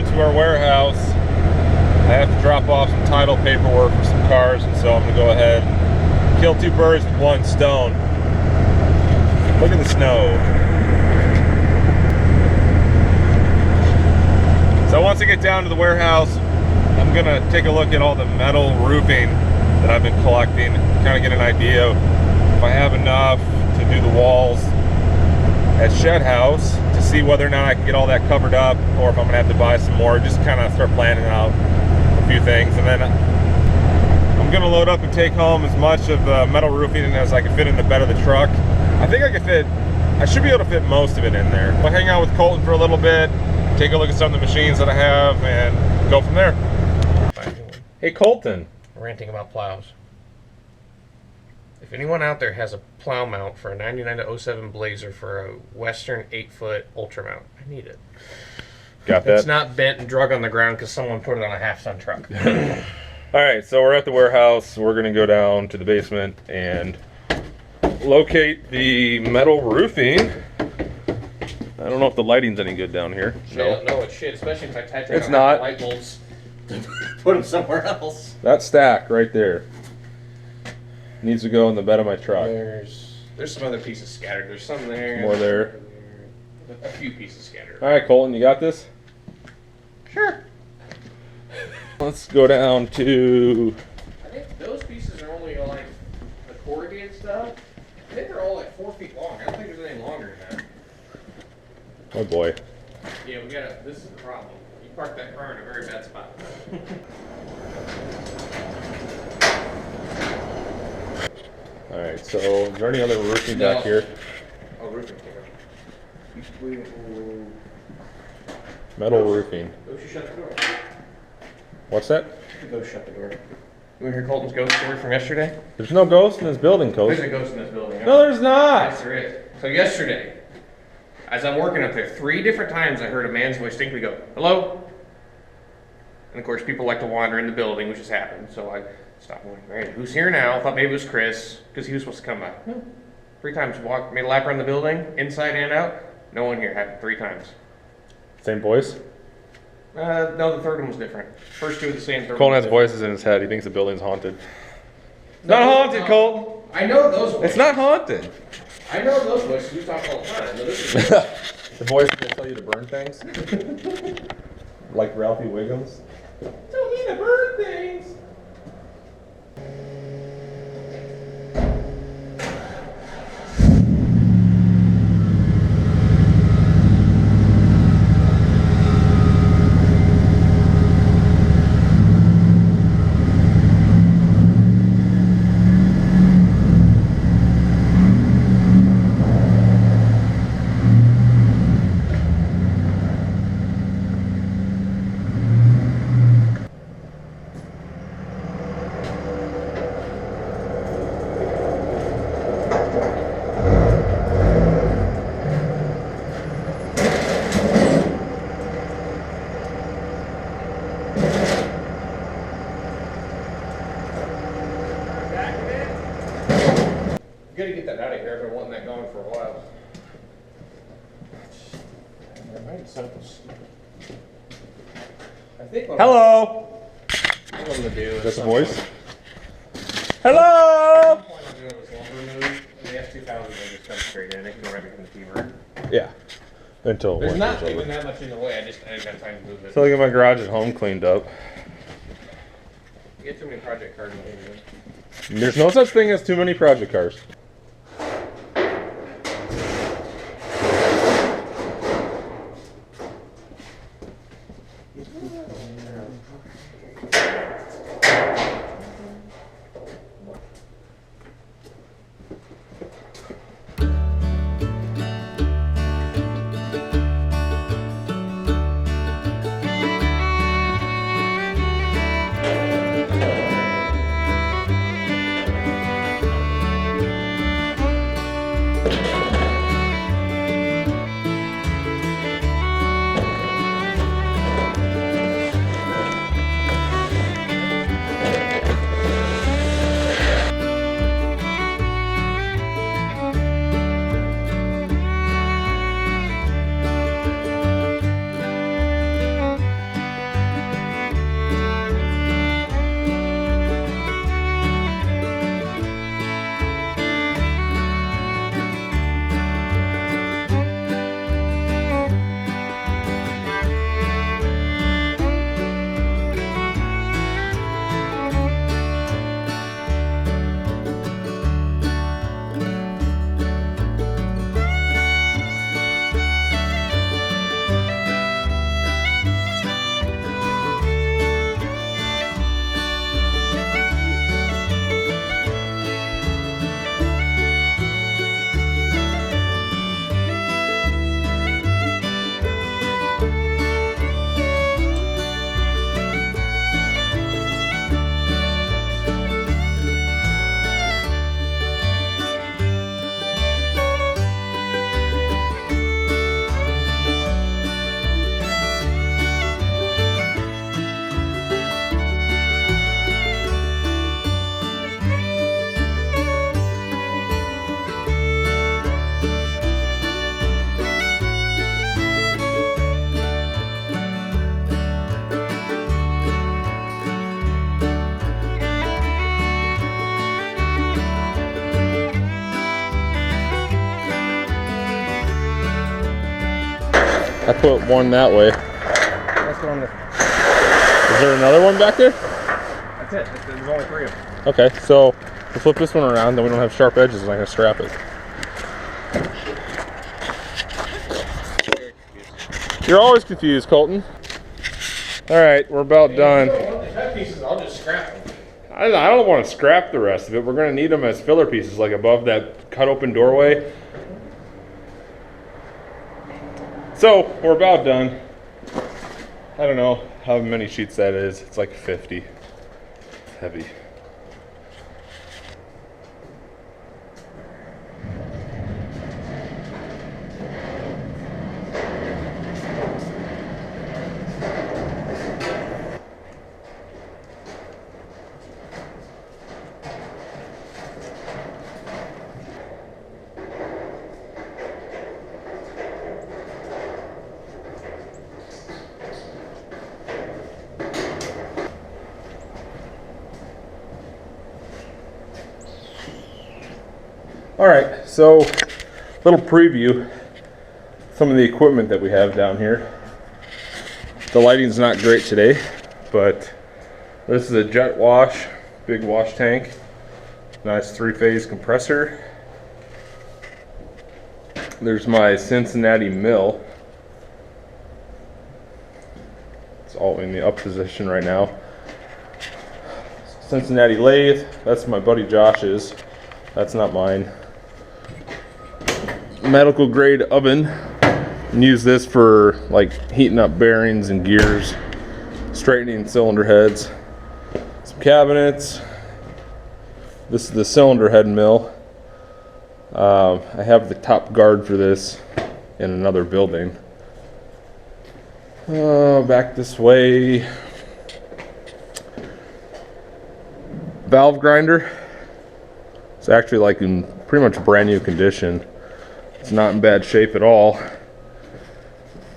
down to our warehouse. I have to drop off some title paperwork for some cars, and so I'm gonna go ahead and kill two birds with one stone. Look at the snow. So once I get down to the warehouse, I'm gonna take a look at all the metal roofing that I've been collecting, kind of get an idea if I have enough to do the walls at Shed House, to see whether or not I can get all that covered up, or if I'm gonna have to buy some more. Just kind of start planning out a few things, and then I'm gonna load up and take home as much of the metal roofing as I can fit in the bed of the truck. I think I should be able to fit most of it in there. I'll hang out with Colton for a little bit, take a look at some of the machines that I have, and go from there. Hey Colton. Ranting about plows. If anyone out there has a plow mount for a 99-07 Blazer for a Western 8-foot Ultra mount, I need it. Got that? It's not bent and drug on the ground because someone put it on a half-ton truck. Alright, so we're at the warehouse. We're going to go down to the basement and locate the metal roofing. I don't know if the lighting's any good down here. No, it's shit, especially if I type it's not. Light bulbs. Put them somewhere else. That stack right there needs to go in the bed of my truck. There's some other pieces scattered. There's some there. More there. A few pieces scattered. Alright, Colton, you got this? Sure. Let's go down to... I think those pieces are only like the corrugated stuff. I think they're all like 4 feet long. I don't think there's anything longer than that. Oh boy. Yeah, this is the problem. You parked that car in a very bad spot. Alright, so is there any other roofing back here? Oh, roofing. Metal roofing. Go shut the door. What's that? Go shut the door. You want to hear Colton's ghost story from yesterday? There's no ghost in this building, Coach. There's a ghost in this building. Huh? No, there's not! Yes, there is. So yesterday, as I'm working up there, 3 different times I heard a man's voice distinctly go, "Hello?" And of course, people like to wander in the building, which has happened. So I stopped going, "All right, who's here now?" I thought maybe it was Chris, because he was supposed to come by. No. 3 times, made a lap around the building, inside and out. No one here. Happened 3 times. Same voice? No, the third one was different. First 2 were the same. Colton has voices in his head. He thinks the building's haunted. Not haunted, Colton! I know those voices. It's not haunted! I know those voices. We talk all the time. No, this is the voice will tell you to burn things? Like Ralphie Wiggums? Tell me to burn things! You gotta get that out of here. I've been wanting that gone for a while. I think what Hello! I'm gonna do is That's a voice? Hello! I'm doing this lumber move. The F2000 they just come straight in. They can go right behind the fever. Yeah. Until There's not winter's even over. that much in the way. I didn't have time to move it. So I get my garage at home cleaned up. You get too many project cards. There's no such thing as too many project cars. I put one that way. That's what I'm gonna. Is there another one back there? That's it. There's only 3 of them. Okay, so we'll flip this one around, then we don't have sharp edges, and I can strap it. You're always confused, Colton. All right, we're about done. If you don't want the cut pieces, I'll just scrap them. I don't want to scrap the rest of it. We're going to need them as filler pieces, like above that cut open doorway. So we're about done. I don't know how many sheets that is. It's like 50. It's heavy. All right, so little preview, some of the equipment that we have down here. The lighting's not great today, but this is a jet wash, big wash tank, nice 3-phase compressor. There's my Cincinnati mill. It's all in the up position right now. Cincinnati lathe, that's my buddy Josh's, that's not mine. Medical grade oven, and use this for like heating up bearings and gears, straightening cylinder heads. Some cabinets. This is the cylinder head mill. I have the top guard for this in another building. Back this way. Valve grinder. It's actually like in pretty much brand new condition. It's not in bad shape at all.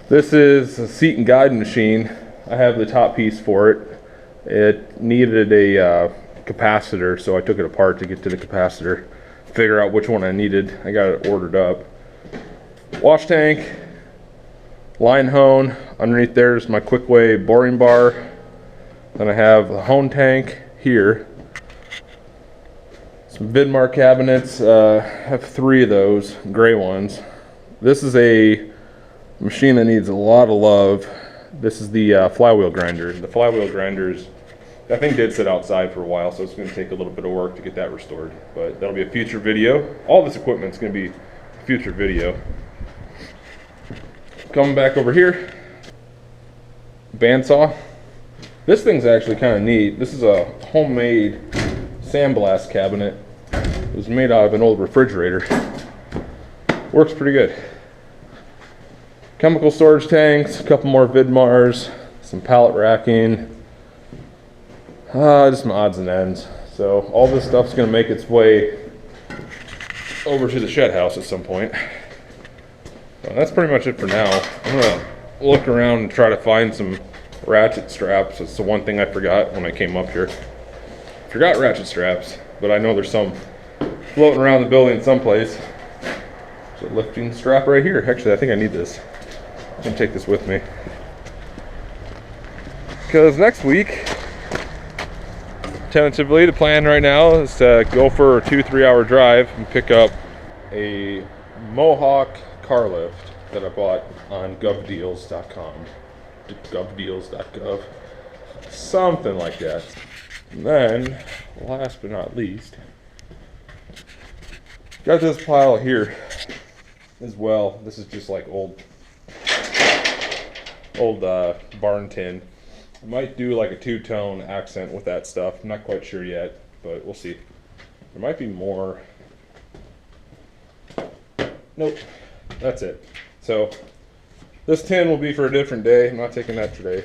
This is a seat and guide machine. I have the top piece for it. It needed a capacitor, so I took it apart to get to the capacitor, figure out which one I needed. I got it ordered up. Wash tank, line hone. Underneath there is my Quickway boring bar. Then I have the hone tank here. Some Vidmar cabinets, I have 3 of those, gray ones. This is a machine that needs a lot of love. This is the flywheel grinder. The flywheel grinders, that thing did sit outside for a while, so it's going to take a little bit of work to get that restored. But that'll be a future video. All this equipment's going to be a future video. Coming back over here, bandsaw. This thing's actually kind of neat. This is a homemade sandblast cabinet. It was made out of an old refrigerator. Works pretty good. Chemical storage tanks, a couple more Vidmars, some pallet racking, just some odds and ends. So all this stuff's gonna make its way over to the shed house at some point. So that's pretty much it for now. I'm gonna look around and try to find some ratchet straps. It's the one thing I forgot when I came up here. Forgot ratchet straps, but I know there's some floating around the building someplace. There's a lifting strap right here. Actually, I think I need this. I'm gonna take this with me. Because next week, tentatively, the plan right now is to go for a 2-3 hour drive and pick up a Mohawk car lift that I bought on govdeals.com. Govdeals.gov. Something like that. And then, last but not least, got this pile here as well. This is just like old barn tin. I might do like a 2-tone accent with that stuff. I'm not quite sure yet, but we'll see. There might be more. Nope, that's it. So this tin will be for a different day. I'm not taking that today.